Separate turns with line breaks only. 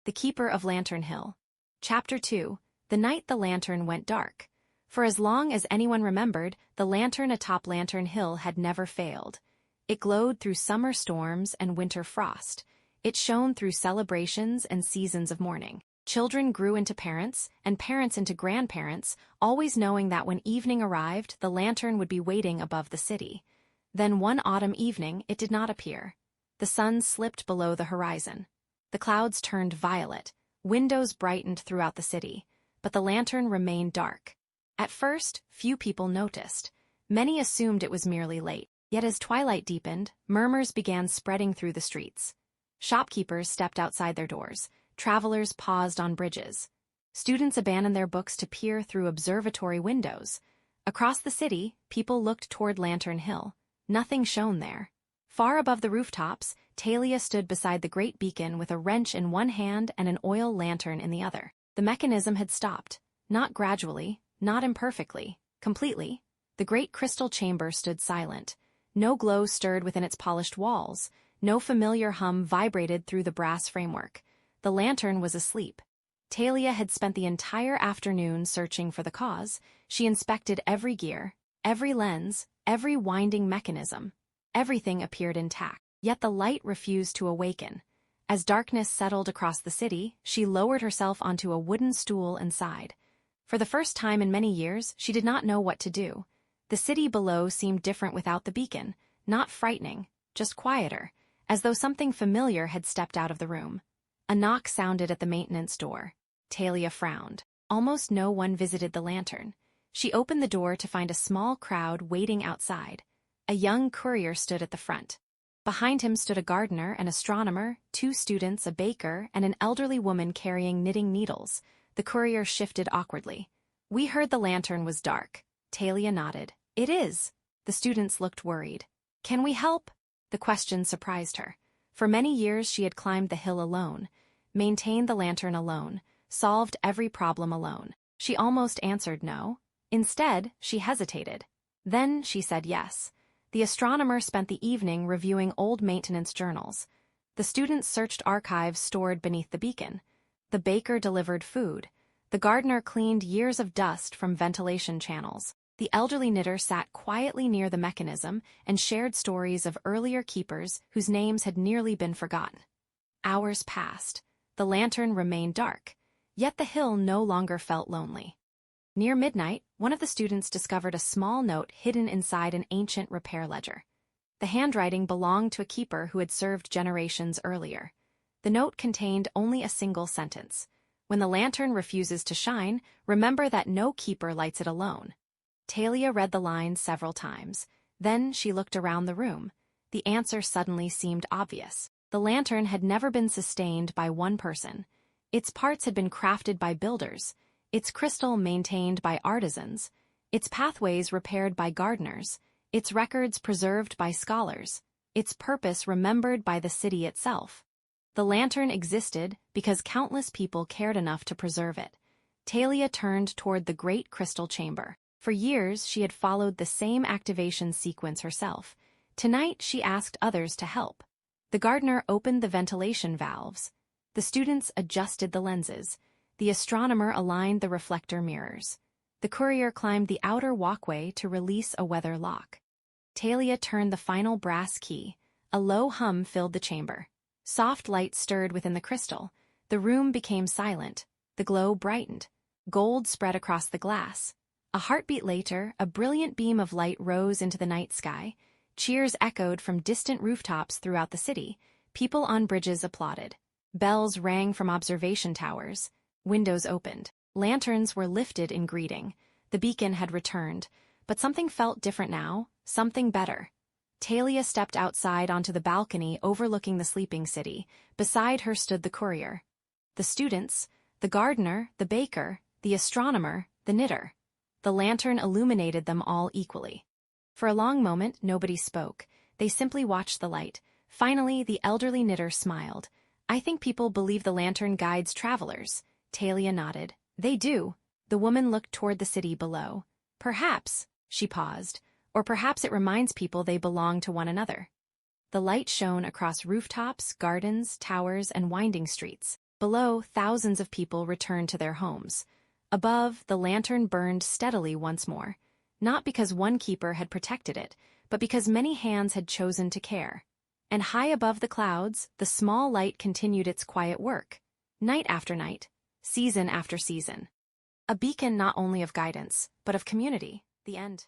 The Keeper of Lantern Hill. Chapter 2. The Night the Lantern Went Dark. For as long as anyone remembered, the lantern atop Lantern Hill had never failed. It glowed through summer storms and winter frost. It shone through celebrations and seasons of mourning. Children grew into parents, and parents into grandparents, always knowing that when evening arrived, the lantern would be waiting above the city. Then one autumn evening, it did not appear. The sun slipped below the horizon. The clouds turned violet. Windows brightened throughout the city, but the lantern remained dark. At first, few people noticed. Many assumed it was merely late. Yet as twilight deepened, murmurs began spreading through the streets. Shopkeepers stepped outside their doors. Travelers paused on bridges. Students abandoned their books to peer through observatory windows. Across the city, people looked toward Lantern Hill. Nothing shone there. Far above the rooftops, Talia stood beside the great beacon with a wrench in one hand and an oil lantern in the other. The mechanism had stopped. Not gradually, not imperfectly, completely. The great crystal chamber stood silent. No glow stirred within its polished walls. No familiar hum vibrated through the brass framework. The lantern was asleep. Talia had spent the entire afternoon searching for the cause. She inspected every gear, every lens, every winding mechanism. Everything appeared intact, yet the light refused to awaken. As darkness settled across the city, she lowered herself onto a wooden stool and sighed. For the first time in many years, she did not know what to do. The city below seemed different without the beacon, not frightening, just quieter, as though something familiar had stepped out of the room. A knock sounded at the maintenance door. Talia frowned. Almost no one visited the lantern. She opened the door to find a small crowd waiting outside. A young courier stood at the front. Behind him stood a gardener, an astronomer, 2 students, a baker, and an elderly woman carrying knitting needles. The courier shifted awkwardly. "We heard the lantern was dark." Talia nodded. "It is." The students looked worried. "Can we help?" The question surprised her. For many years she had climbed the hill alone, maintained the lantern alone, solved every problem alone. She almost answered no. Instead, she hesitated. Then she said yes. The astronomer spent the evening reviewing old maintenance journals. The students searched archives stored beneath the beacon. The baker delivered food. The gardener cleaned years of dust from ventilation channels. The elderly knitter sat quietly near the mechanism and shared stories of earlier keepers whose names had nearly been forgotten. Hours passed. The lantern remained dark, yet the hill no longer felt lonely. Near midnight, one of the students discovered a small note hidden inside an ancient repair ledger. The handwriting belonged to a keeper who had served generations earlier. The note contained only a single sentence. "When the lantern refuses to shine, remember that no keeper lights it alone." Talia read the line several times. Then she looked around the room. The answer suddenly seemed obvious. The lantern had never been sustained by one person. Its parts had been crafted by builders. Its crystal maintained by artisans, its pathways repaired by gardeners, its records preserved by scholars, its purpose remembered by the city itself. The lantern existed because countless people cared enough to preserve it. Talia turned toward the great crystal chamber. For years, she had followed the same activation sequence herself. Tonight, she asked others to help. The gardener opened the ventilation valves. The students adjusted the lenses. The astronomer aligned the reflector mirrors. The courier climbed the outer walkway to release a weather lock. Talia turned the final brass key. A low hum filled the chamber. Soft light stirred within the crystal. The room became silent. The glow brightened. Gold spread across the glass. A heartbeat later, a brilliant beam of light rose into the night sky. Cheers echoed from distant rooftops throughout the city. People on bridges applauded. Bells rang from observation towers. Windows opened. Lanterns were lifted in greeting. The beacon had returned, but something felt different now, something better. Talia stepped outside onto the balcony overlooking the sleeping city. Beside her stood the courier. The students, the gardener, the baker, the astronomer, the knitter. The lantern illuminated them all equally. For a long moment, nobody spoke. They simply watched the light. Finally, the elderly knitter smiled. "I think people believe the lantern guides travelers." Talia nodded. "They do." The woman looked toward the city below. "Perhaps," she paused, "or perhaps it reminds people they belong to one another." The light shone across rooftops, gardens, towers, and winding streets. Below, thousands of people returned to their homes. Above, the lantern burned steadily once more, not because one keeper had protected it, but because many hands had chosen to care. And high above the clouds, the small light continued its quiet work, night after night, season after season. A beacon not only of guidance, but of community. The end.